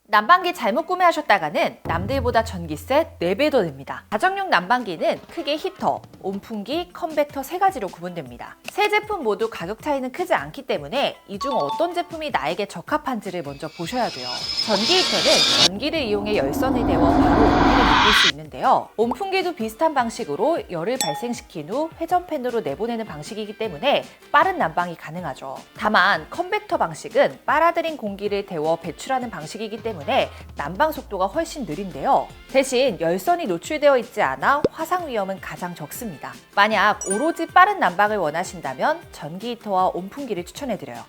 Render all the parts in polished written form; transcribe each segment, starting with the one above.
난방기 잘못 구매하셨다가는 남들보다 전기세 4배 더 냅니다. 가정용 난방기는 크게 히터, 온풍기, 컨벡터 3가지로 구분됩니다. 세 제품 모두 가격 차이는 크지 않기 때문에 이 중 어떤 제품이 나에게 적합한지를 먼저 보셔야 돼요. 전기 히터는 전기를 이용해 열선을 데워 바로 온기를 느낄 수 있는데요. 온풍기도 비슷한 방식으로 열을 발생시킨 후 회전팬으로 내보내는 방식이기 때문에 빠른 난방이 가능하죠. 다만 컨벡터 방식은 빨아들인 공기를 데워 배출하는 방식이기 때문에 난방 속도가 훨씬 느린데요. 대신 열선이 노출되어 있지 않아 화상 위험은 가장 적습니다. 만약 오로지 빠른 난방을 원하신다면 전기 히터와 온풍기를 추천해드려요.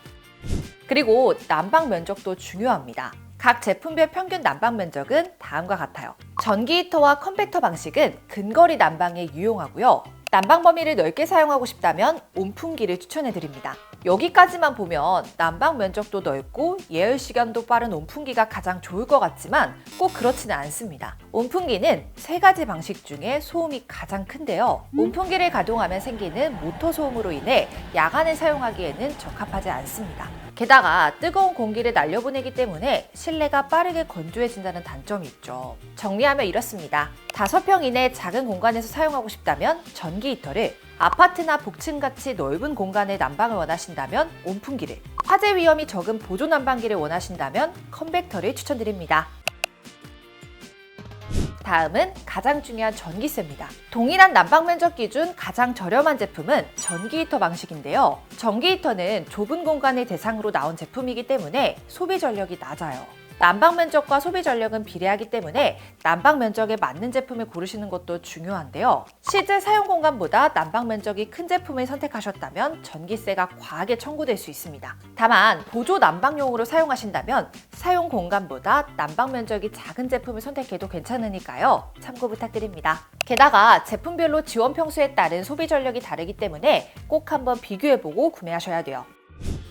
그리고 난방 면적도 중요합니다. 각 제품별 평균 난방 면적은 다음과 같아요. 전기 히터와 컨벡터 방식은 근거리 난방에 유용하고요. 난방 범위를 넓게 사용하고 싶다면 온풍기를 추천해드립니다. 여기까지만 보면 난방 면적도 넓고 예열 시간도 빠른 온풍기가 가장 좋을 것 같지만 꼭 그렇지는 않습니다. 온풍기는 3가지 방식 중에 소음이 가장 큰데요. 온풍기를 가동하면 생기는 모터 소음으로 인해 야간에 사용하기에는 적합하지 않습니다. 게다가 뜨거운 공기를 날려보내기 때문에 실내가 빠르게 건조해진다는 단점이 있죠. 정리하면 이렇습니다. 5평 이내 작은 공간에서 사용하고 싶다면 전기 히터를, 아파트나 복층같이 넓은 공간의 난방을 원하신다면 온풍기를, 화재 위험이 적은 보조 난방기를 원하신다면 컨벡터를 추천드립니다. 다음은 가장 중요한 전기세입니다. 동일한 난방 면적 기준 가장 저렴한 제품은 전기 히터 방식인데요. 전기 히터는 좁은 공간을 대상으로 나온 제품이기 때문에 소비 전력이 낮아요. 난방 면적과 소비 전력은 비례하기 때문에 난방 면적에 맞는 제품을 고르시는 것도 중요한데요. 실제 사용 공간보다 난방 면적이 큰 제품을 선택하셨다면 전기세가 과하게 청구될 수 있습니다. 다만 보조 난방용으로 사용하신다면 사용 공간보다 난방 면적이 작은 제품을 선택해도 괜찮으니까요. 참고 부탁드립니다. 게다가 제품별로 지원 평수에 따른 소비 전력이 다르기 때문에 꼭 한번 비교해보고 구매하셔야 돼요.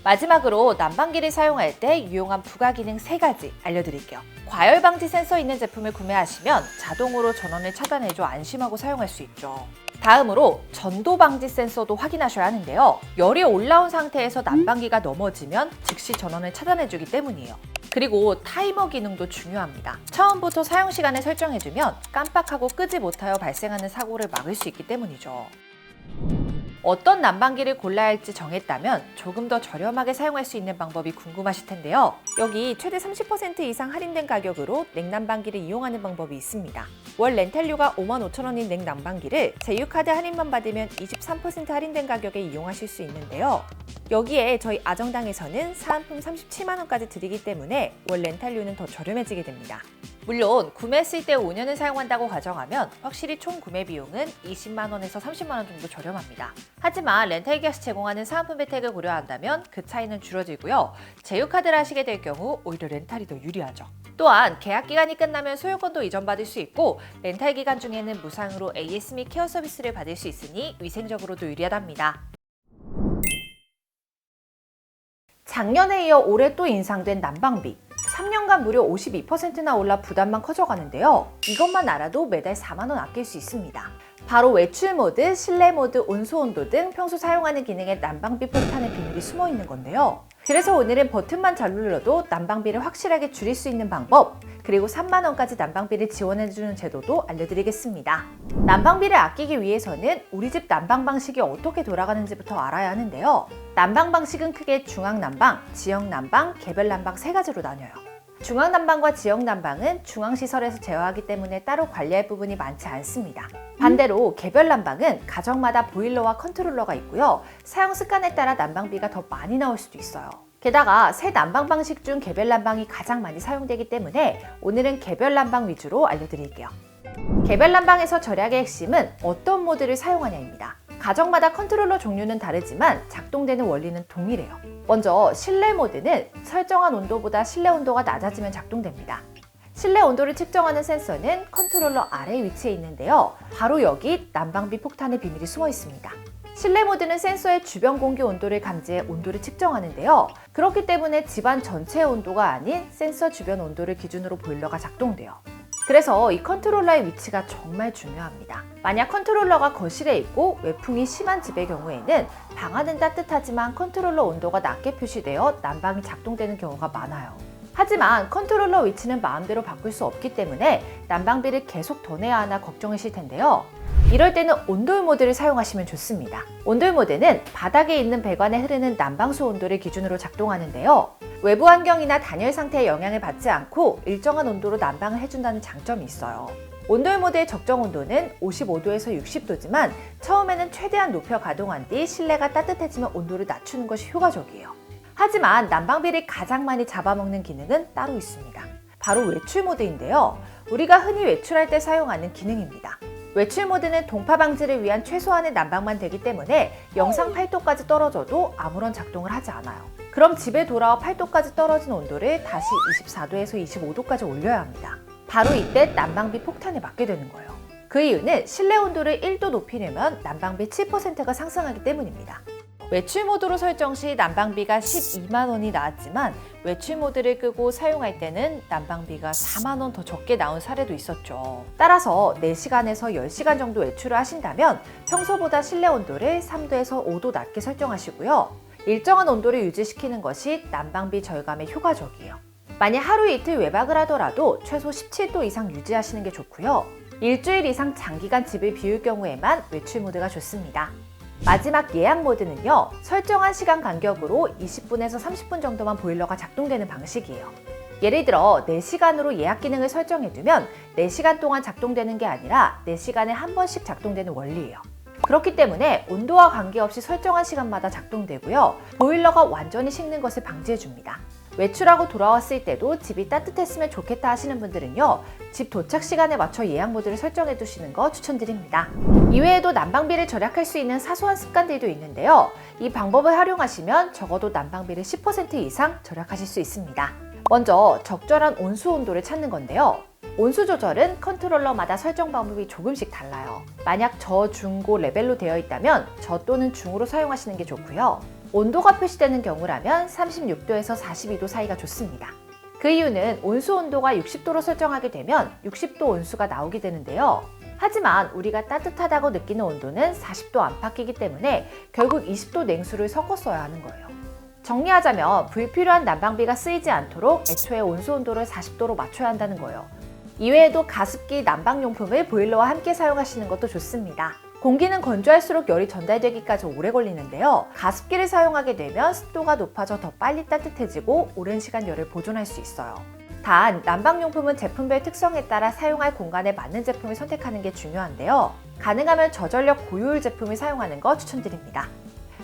마지막으로 난방기를 사용할 때 유용한 부가기능 3가지 알려드릴게요. 과열 방지 센서 있는 제품을 구매하시면 자동으로 전원을 차단해줘 안심하고 사용할 수 있죠. 다음으로 전도 방지 센서도 확인하셔야 하는데요. 열이 올라온 상태에서 난방기가 넘어지면 즉시 전원을 차단해주기 때문이에요. 그리고 타이머 기능도 중요합니다. 처음부터 사용 시간을 설정해주면 깜빡하고 끄지 못하여 발생하는 사고를 막을 수 있기 때문이죠. 어떤 난방기를 골라야 할지 정했다면 조금 더 저렴하게 사용할 수 있는 방법이 궁금하실 텐데요. 여기 최대 30% 이상 할인된 가격으로 냉난방기를 이용하는 방법이 있습니다. 월 렌탈료가 55,000원인 냉난방기를 제휴카드 할인만 받으면 23% 할인된 가격에 이용하실 수 있는데요. 여기에 저희 아정당에서는 사은품 37만원까지 드리기 때문에 월 렌탈료는 더 저렴해지게 됩니다. 물론 구매했을 때 5년을 사용한다고 가정하면 확실히 총 구매 비용은 20만원에서 30만원 정도 저렴합니다. 하지만 렌탈기가 제공하는 사은품 혜택을 고려한다면 그 차이는 줄어들고요. 제휴카드를 하시게 될 경우 오히려 렌탈이 더 유리하죠. 또한 계약기간이 끝나면 소유권도 이전받을 수 있고 렌탈 기간 중에는 무상으로 AS 및 케어 서비스를 받을 수 있으니 위생적으로도 유리하답니다. 작년에 이어 올해 또 인상된 난방비. 3년간 무려 52%나 올라 부담만 커져가는데요. 이것만 알아도 매달 4만원 아낄 수 있습니다. 바로 외출 모드, 실내 모드, 온수 온도 등 평소 사용하는 기능에 난방비 폭탄의 비밀이 숨어 있는 건데요. 그래서 오늘은 버튼만 잘 눌러도 난방비를 확실하게 줄일 수 있는 방법, 그리고 3만원까지 난방비를 지원해주는 제도도 알려드리겠습니다. 난방비를 아끼기 위해서는 우리 집 난방 방식이 어떻게 돌아가는지부터 알아야 하는데요. 난방 방식은 크게 중앙난방, 지역난방, 개별난방 3가지로 나뉘어요. 중앙난방과 지역난방은 중앙시설에서 제어하기 때문에 따로 관리할 부분이 많지 않습니다. 반대로 개별난방은 가정마다 보일러와 컨트롤러가 있고요. 사용 습관에 따라 난방비가 더 많이 나올 수도 있어요. 게다가 새 난방 방식 중 개별난방이 가장 많이 사용되기 때문에 오늘은 개별난방 위주로 알려드릴게요. 개별난방에서 절약의 핵심은 어떤 모드를 사용하냐입니다. 가정마다 컨트롤러 종류는 다르지만 작동되는 원리는 동일해요. 먼저 실내 모드는 설정한 온도보다 실내 온도가 낮아지면 작동됩니다. 실내 온도를 측정하는 센서는 컨트롤러 아래 위치해 있는데요. 바로 여기 난방비 폭탄의 비밀이 숨어 있습니다. 실내 모드는 센서의 주변 공기 온도를 감지해 온도를 측정하는데요. 그렇기 때문에 집안 전체의 온도가 아닌 센서 주변 온도를 기준으로 보일러가 작동돼요. 그래서 이 컨트롤러의 위치가 정말 중요합니다. 만약 컨트롤러가 거실에 있고 외풍이 심한 집의 경우에는 방 안은 따뜻하지만 컨트롤러 온도가 낮게 표시되어 난방이 작동되는 경우가 많아요. 하지만 컨트롤러 위치는 마음대로 바꿀 수 없기 때문에 난방비를 계속 더 내야 하나 걱정이실 텐데요. 이럴 때는 온돌 모드를 사용하시면 좋습니다. 온돌 모드는 바닥에 있는 배관에 흐르는 난방수 온도를 기준으로 작동하는데요. 외부 환경이나 단열 상태에 영향을 받지 않고 일정한 온도로 난방을 해준다는 장점이 있어요. 온돌 모드의 적정 온도는 55도에서 60도지만 처음에는 최대한 높여 가동한 뒤 실내가 따뜻해지면 온도를 낮추는 것이 효과적이에요. 하지만 난방비를 가장 많이 잡아먹는 기능은 따로 있습니다. 바로 외출 모드인데요. 우리가 흔히 외출할 때 사용하는 기능입니다. 외출 모드는 동파 방지를 위한 최소한의 난방만 되기 때문에 영상 8도까지 떨어져도 아무런 작동을 하지 않아요. 그럼 집에 돌아와 8도까지 떨어진 온도를 다시 24도에서 25도까지 올려야 합니다. 바로 이때 난방비 폭탄을 맞게 되는 거예요. 그 이유는 실내 온도를 1도 높이려면 난방비 7%가 상승하기 때문입니다. 외출 모드로 설정 시 난방비가 12만 원이 나왔지만 외출 모드를 끄고 사용할 때는 난방비가 4만 원 더 적게 나온 사례도 있었죠. 따라서 4시간에서 10시간 정도 외출을 하신다면 평소보다 실내 온도를 3도에서 5도 낮게 설정하시고요. 일정한 온도를 유지시키는 것이 난방비 절감에 효과적이에요. 만약 하루 이틀 외박을 하더라도 최소 17도 이상 유지하시는 게 좋고요. 일주일 이상 장기간 집을 비울 경우에만 외출 모드가 좋습니다. 마지막 예약 모드는요, 설정한 시간 간격으로 20분에서 30분 정도만 보일러가 작동되는 방식이에요. 예를 들어 4시간으로 예약 기능을 설정해두면 4시간 동안 작동되는 게 아니라 4시간에 한 번씩 작동되는 원리예요. 그렇기 때문에 온도와 관계없이 설정한 시간마다 작동되고요. 보일러가 완전히 식는 것을 방지해줍니다. 외출하고 돌아왔을 때도 집이 따뜻했으면 좋겠다 하시는 분들은요, 집 도착 시간에 맞춰 예약 모드를 설정해 두시는 거 추천드립니다. 이외에도 난방비를 절약할 수 있는 사소한 습관들도 있는데요. 이 방법을 활용하시면 적어도 난방비를 10% 이상 절약하실 수 있습니다. 먼저 적절한 온수 온도를 찾는 건데요. 온수 조절은 컨트롤러마다 설정 방법이 조금씩 달라요. 만약 저, 중, 고 레벨로 되어 있다면 저 또는 중으로 사용하시는 게 좋고요. 온도가 표시되는 경우라면 36도에서 42도 사이가 좋습니다. 그 이유는 온수 온도가 60도로 설정하게 되면 60도 온수가 나오게 되는데요. 하지만 우리가 따뜻하다고 느끼는 온도는 40도 안팎이기 때문에 결국 20도 냉수를 섞어 써야 하는 거예요. 정리하자면 불필요한 난방비가 쓰이지 않도록 애초에 온수 온도를 40도로 맞춰야 한다는 거예요. 이외에도 가습기, 난방용품을 보일러와 함께 사용하시는 것도 좋습니다. 공기는 건조할수록 열이 전달되기까지 오래 걸리는데요. 가습기를 사용하게 되면 습도가 높아져 더 빨리 따뜻해지고 오랜 시간 열을 보존할 수 있어요. 단, 난방용품은 제품별 특성에 따라 사용할 공간에 맞는 제품을 선택하는 게 중요한데요. 가능하면 저전력 고효율 제품을 사용하는 거 추천드립니다.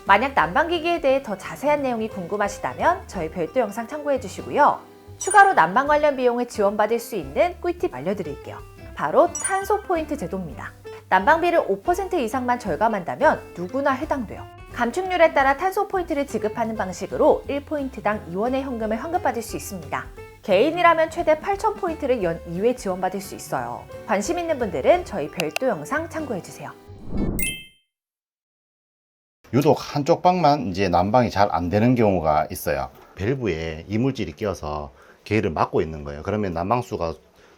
만약 난방기기에 대해 더 자세한 내용이 궁금하시다면 저희 별도 영상 참고해 주시고요. 추가로 난방 관련 비용을 지원받을 수 있는 꿀팁 알려드릴게요. 바로 탄소 포인트 제도입니다. 난방비를 5% 이상만 절감한다면 누구나 해당돼요. 감축률에 따라 탄소 포인트를 지급하는 방식으로 1포인트당 2원의 현금을 환급받을 수 있습니다. 개인이라면 최대 8,000포인트를 연 2회 지원받을 수 있어요. 관심 있는 분들은 저희 별도 영상 참고해주세요. 유독 한쪽 방만 이제 난방이 잘 안 되는 경우가 있어요. 밸브에 이물질이 끼어서 개를 막고 있는 거예요. 그러면 난방수가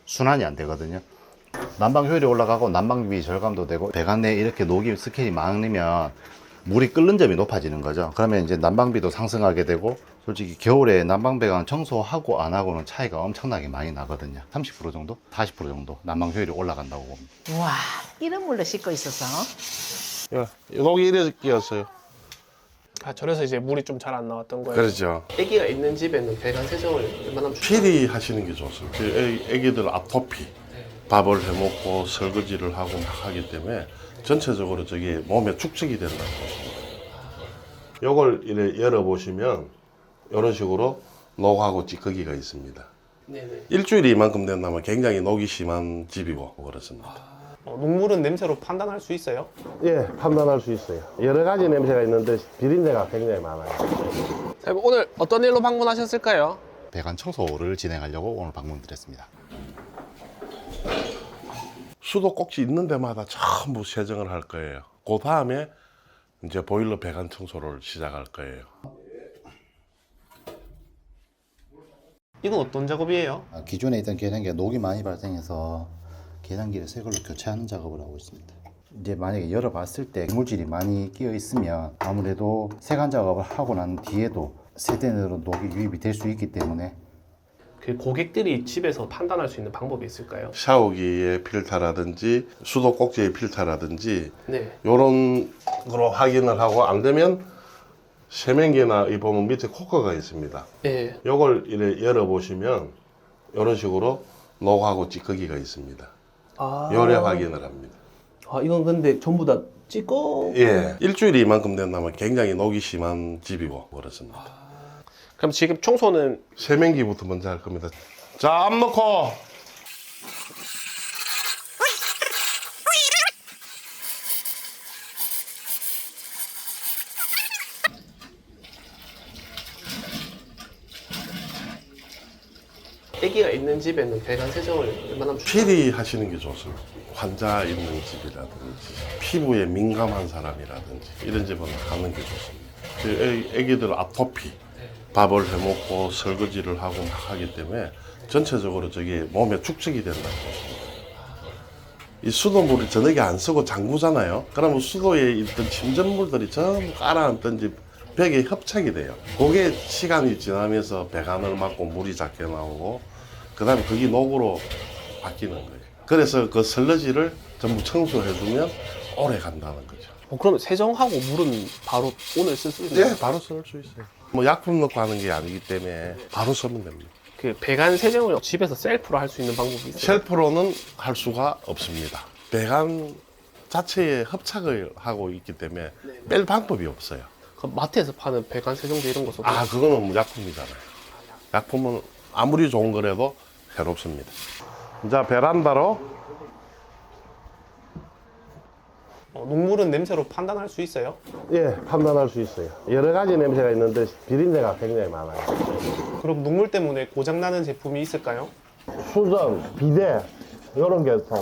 순환이 안 되거든요. 난방 효율이 올라가고 난방비 절감도 되고 배관 내에 이렇게 녹이 스케일이 많으면 물이 끓는 점이 높아지는 거죠. 그러면 이제 난방비도 상승하게 되고, 솔직히 겨울에 난방 배관 청소하고 안 하고는 차이가 엄청나게 많이 나거든요. 30% 정도? 40% 정도 난방 효율이 올라간다고 봅니다. 우와, 이런 물로 씻고 있었어? 녹이 이래 끼었어요. 아, 저래서 이제 물이 좀 잘 안 나왔던 거예요. 그렇죠. 아기가 있는 집에는 배관 세정을 웬만하면 필히 하시는 게 좋습니다. 애기들 앞토피, 밥을 해먹고 설거지를 하고 막 하기 때문에 전체적으로 저게 몸에 축적이 된다고 보십니다. 요걸 이렇게 열어보시면 이런 식으로 녹하고 찌꺼기가 있습니다. 네네. 일주일에 이만큼 된다면 굉장히 녹이 심한 집이고 그렇습니다. 녹물은 냄새로 판단할 수 있어요? 예, 판단할 수 있어요. 여러 가지 냄새가 있는데 비린내가 굉장히 많아요. 오늘 어떤 일로 방문하셨을까요? 배관 청소를 진행하려고 오늘 방문드렸습니다. 수도꼭지 있는 데마다 전부 세정을 할 거예요. 그 다음에 이제 보일러 배관 청소를 시작할 거예요. 이건 어떤 작업이에요? 기존에 있던 계량기가 녹이 많이 발생해서 계량기를 새 걸로 교체하는 작업을 하고 있습니다. 이제 만약에 열어봤을 때 물질이 많이 끼어 있으면 아무래도 세간 작업을 하고 난 뒤에도 세대 내로 녹이 유입이 될 수 있기 때문에 그 고객들이 집에서 판단할 수 있는 방법이 있을까요? 샤워기의 필터라든지 수도 꼭지의 필터라든지 네. 요런 거로 확인을 하고 안 되면 세면기나 이 보면 밑에 코커가 있습니다. 네. 요걸 이렇게 열어보시면 이런 식으로 녹하고 찌꺼기가 있습니다. 아. 요래 확인을 합니다. 아, 이건 근데 전부 다 찌꺼. 예, 일주일이 이만큼 된다면 굉장히 녹이 심한 집이고 그렇습니다. 그럼 지금 청소는 세면기부터 먼저 할 겁니다. 자, 앞 넣고 아기가 있는 집에는 배관 세정을 웬만하면 필히 하시는 게 좋습니다. 환자 있는 집이라든지 피부에 민감한 사람이라든지 이런 집은 하는 게 좋습니다. 애기들 아토피, 밥을 해먹고 설거지를 하고 막 하기 때문에 전체적으로 저게 몸에 축적이 된다는 것입니다. 이 수돗물을 저녁에 안 쓰고 잠그잖아요. 그러면 수도에 있던 침전물들이 전부 깔아앉든지 벽에 협착이 돼요. 그게 시간이 지나면서 배관을 막고 물이 작게 나오고 그 다음에 그게 녹으로 바뀌는 거예요. 그래서 그 설거지를 전부 청소해주면 오래 간다는 거죠. 그러면 세정하고 물은 바로 오늘 쓸 수 있나요? 네, 바로 쓸 수 있어요. 뭐 약품 넣고 하는 게 아니기 때문에 바로 쓰면 됩니다. 그 배관 세정을 집에서 셀프로 할 수 있는 방법이 있어요? 셀프로는 할 수가 없습니다. 배관 자체에 협착을 하고 있기 때문에 뺄 방법이 없어요. 그럼 마트에서 파는 배관 세정제 이런 거 써도 아, 그거는 뭐 약품이잖아요. 약품은 아무리 좋은 거라도 해롭습니다. 자, 베란다로 녹물은 냄새로 판단할 수 있어요? 예, 판단할 수 있어요. 여러 가지 냄새가 있는데 비린내가 굉장히 많아요. 그럼 녹물 때문에 고장나는 제품이 있을까요? 수전, 비데 이런 게 또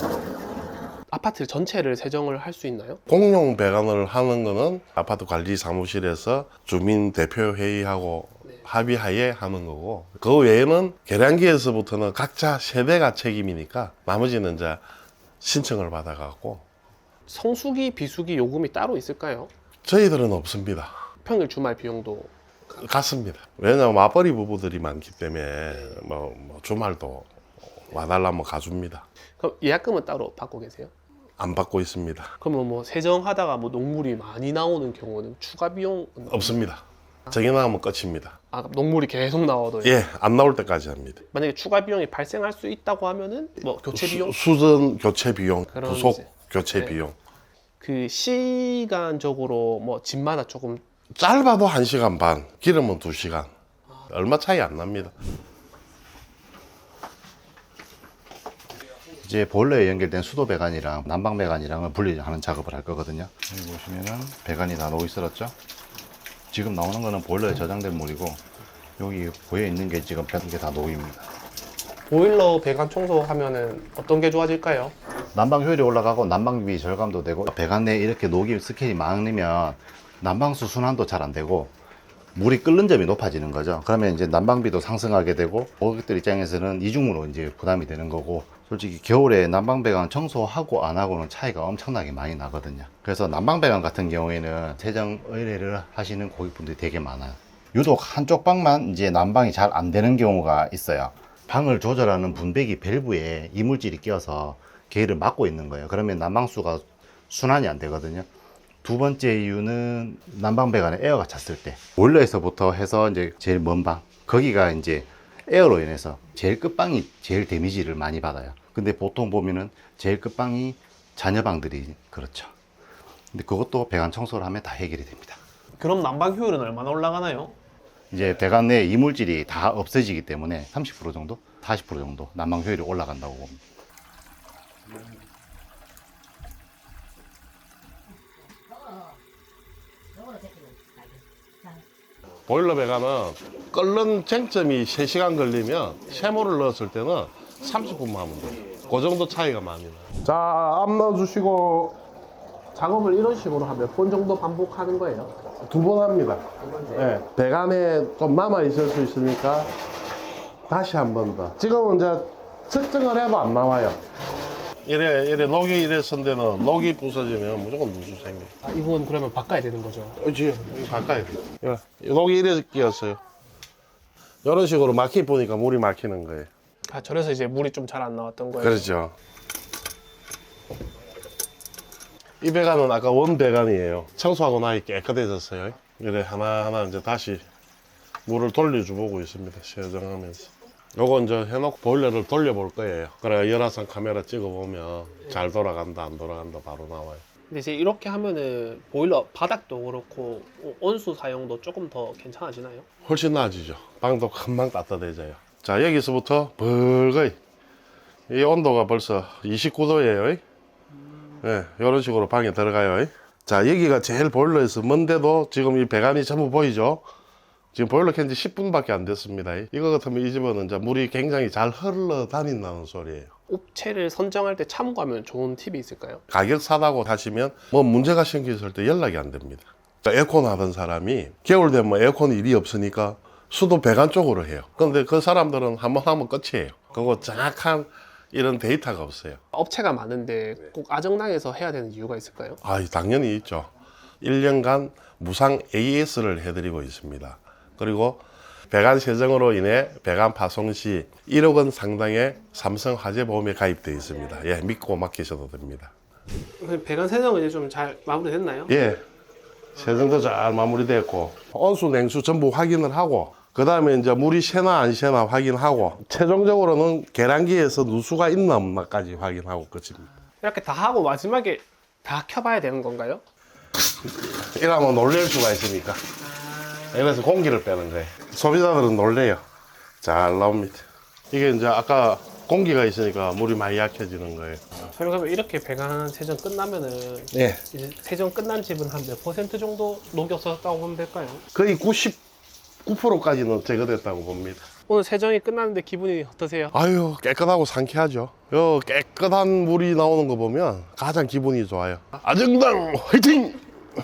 아파트 전체를 세정을 할 수 있나요? 공용 배관을 하는 거는 아파트 관리 사무실에서 주민 대표 회의하고 합의하에 하는 거고 그 외에는 계량기에서부터는 각자 세대가 책임이니까 나머지는 이제 신청을 받아갖고 성수기, 비수기 요금이 따로 있을까요? 저희들은 없습니다. 평일 주말 비용도 같습니다. 왜냐하면 맞벌이 부부들이 많기 때문에 뭐 주말도 와달라면 가줍니다. 그럼 예약금은 따로 받고 계세요? 안 받고 있습니다. 그러면 뭐 세정하다가 뭐 녹물이 많이 나오는 경우는 추가 비용은 없습니다. 정해 나가면 끝입니다. 아, 그럼 녹물이 계속 나와도 예, 안 나올 때까지 합니다. 만약에 추가 비용이 발생할 수 있다고 하면은 뭐 교체 비용 수전 교체 비용, 그런 부속 이제, 교체 네. 비용. 그 시간적으로 뭐 집마다 조금 짧아도 1시간 반, 길으면 2시간. 얼마 차이 안 납니다. 이제 보일러에 연결된 수도 배관이랑 난방 배관이랑을 분리하는 작업을 할 거거든요. 여기 보시면은 배관이 다 녹이 쓸었죠. 지금 나오는 거는 보일러에 저장된 물이고 여기 보여 있는 게 지금 이게 다 녹입니다. 보일러 배관 청소하면은 어떤 게 좋아질까요? 난방 효율이 올라가고 난방비 절감도 되고 배관 내에 이렇게 녹이 스케일이 많으면 난방수 순환도 잘 안 되고 물이 끓는 점이 높아지는 거죠. 그러면 이제 난방비도 상승하게 되고 고객들 입장에서는 이중으로 이제 부담이 되는 거고 솔직히 겨울에 난방 배관 청소하고 안 하고는 차이가 엄청나게 많이 나거든요. 그래서 난방 배관 같은 경우에는 세정 의뢰를 하시는 고객분들이 되게 많아요. 유독 한쪽 방만 이제 난방이 잘 안 되는 경우가 있어요. 방을 조절하는 분배기 밸브에 이물질이 끼어서 개를 막고 있는 거예요. 그러면 난방수가 순환이 안 되거든요. 두 번째 이유는 난방 배관에 에어가 찼을 때 보일러에서부터 해서 이제 제일 먼 방 거기가 이제 에어로 인해서 제일 끝방이 제일 데미지를 많이 받아요. 근데 보통 보면은 제일 끝방이 자녀방들이 그렇죠. 근데 그것도 배관 청소를 하면 다 해결이 됩니다. 그럼 난방 효율은 얼마나 올라가나요? 이제 배관 내 이물질이 다 없어지기 때문에 30% 정도, 40% 정도 난방 효율이 올라간다고 봅니다. 보일러 배관은 끓는 쟁점이 3시간 걸리면 쇠물을 넣었을 때는 30분만 하면 돼요. 그 정도 차이가 많이 나요. 자, 앞 넣어주시고 작업을 이런 식으로 한 몇 번 정도 반복하는 거예요? 2번 합니다. 네, 배관에 좀 남아 있을 수 있으니까 다시 한 번 더. 지금은 이제 측정을 해도 안 나와요. 이래 녹이 이래 선 데는 녹이 부서지면 무조건 누수 생겨요. 아, 이건 그러면 바꿔야 되는 거죠? 그렇지, 이거 가까이 돼. 녹이 이래 끼었어요. 이런 식으로 막히 보니까 물이 막히는 거예요. 아, 저래서 이제 물이 좀 잘 안 나왔던 거예요. 그렇죠. 이 배관은 아까 원 배관이에요. 청소하고 나니 깨끗해졌어요. 이래 하나하나 이제 다시 물을 돌려주고 있습니다. 세정하면서. 요거 이제 해놓고 보일러를 돌려볼 거예요. 그래 열화상 카메라 찍어보면 잘 돌아간다 안 돌아간다 바로 나와요. 근데 이제 이렇게 하면은 보일러 바닥도 그렇고 온수 사용도 조금 더 괜찮아지나요? 훨씬 나아지죠. 방도 금방 따뜻해져요. 자 여기서부터 벌거이 이 온도가 벌써 29도예요. 네, 이런 식으로 방에 들어가요. 자 여기가 제일 보일러에서 먼데도 지금 이 배관이 전부 보이죠? 지금 보일러 켠지 10분밖에 안 됐습니다. 이거 같으면 이 집은 이제 물이 굉장히 잘 흘러다닌다는 소리예요. 업체를 선정할 때 참고하면 좋은 팁이 있을까요? 가격 싸다고 하시면 뭐 문제가 생겼을 때 연락이 안 됩니다. 에어컨 하던 사람이 겨울 되면 에어컨 일이 없으니까 수도 배관 쪽으로 해요. 근데 그 사람들은 한번 하면 끝이에요. 그거 정확한 이런 데이터가 없어요. 업체가 많은데 꼭 아정당에서 해야 되는 이유가 있을까요? 아, 당연히 있죠. 1년간 무상 AS를 해드리고 있습니다. 그리고 배관 세정으로 인해 배관 파손 시 1억 원 상당의 삼성 화재보험에 가입되어 있습니다. 예, 믿고 맡기셔도 됩니다. 배관 세정은 이제 좀 잘 마무리됐나요? 예, 세정도 잘 마무리됐고 온수, 냉수 전부 확인을 하고 그 다음에 이제 물이 새나 안 새나 확인하고 최종적으로는 계량기에서 누수가 있나 없나까지 확인하고 끝입니다. 이렇게 다 하고 마지막에 다 켜봐야 되는 건가요? 이러면 놀랄 수가 있으니까 그래서 공기를 빼는 거예요. 소비자들은 놀래요. 잘 나옵니다. 이게 이제 아까 공기가 있으니까 물이 많이 약해지는 거예요. 그러면 이렇게 배관 세정 끝나면은 예, 이제 세정 끝난 집은 한 몇 % 정도 녹였었다고 보면 될까요? 거의 99%까지는 제거됐다고 봅니다. 오늘 세정이 끝났는데 기분이 어떠세요? 아유, 깨끗하고 상쾌하죠. 요 깨끗한 물이 나오는 거 보면 가장 기분이 좋아요. 아정당 화이팅!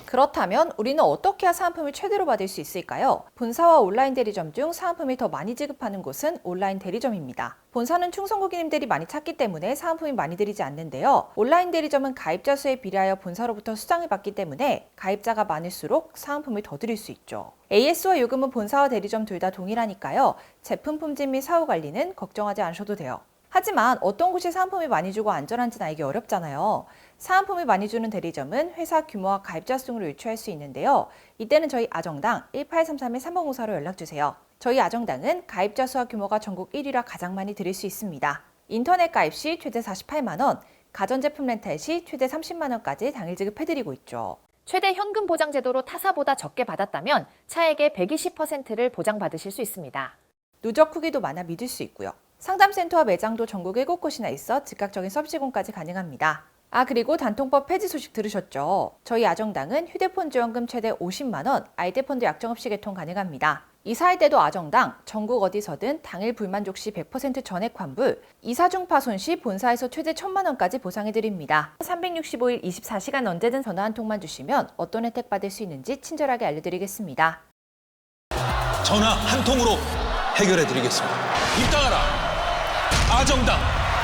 그렇다면 우리는 어떻게 해야 사은품을 최대로 받을 수 있을까요? 본사와 온라인 대리점 중 사은품을 더 많이 지급하는 곳은 온라인 대리점입니다. 본사는 충성 고객님들이 많이 찾기 때문에 사은품이 많이 들이지 않는데요. 온라인 대리점은 가입자 수에 비례하여 본사로부터 수당을 받기 때문에 가입자가 많을수록 사은품을 더 드릴 수 있죠. AS와 요금은 본사와 대리점 둘 다 동일하니까요. 제품 품질 및 사후 관리는 걱정하지 않으셔도 돼요. 하지만 어떤 곳이 사은품을 많이 주고 안전한지는 알기 어렵잖아요. 사은품을 많이 주는 대리점은 회사 규모와 가입자 수를 유추할 수 있는데요. 이때는 저희 아정당 1833-3504로 연락주세요. 저희 아정당은 가입자 수와 규모가 전국 1위라 가장 많이 드릴 수 있습니다. 인터넷 가입 시 최대 48만 원, 가전제품 렌탈 시 최대 30만 원까지 당일 지급해드리고 있죠. 최대 현금 보장 제도로 타사보다 적게 받았다면 차액의 120%를 보장받으실 수 있습니다. 누적 후기도 많아 믿을 수 있고요. 상담센터와 매장도 전국 7곳이나 있어 즉각적인 서비스공까지 가능합니다. 그리고 단통법 폐지 소식 들으셨죠? 저희 아정당은 휴대폰 지원금 최대 50만 원, 아이디펀드 약정 없이 개통 가능합니다. 이사할 때도 아정당, 전국 어디서든 당일 불만족 시 100% 전액 환불, 이사 중 파손 시 본사에서 최대 1,000만 원까지 보상해드립니다. 365일 24시간 언제든 전화 한 통만 주시면 어떤 혜택 받을 수 있는지 친절하게 알려드리겠습니다. 전화 한 통으로 해결해 드리겠습니다. 입당하라. 아정당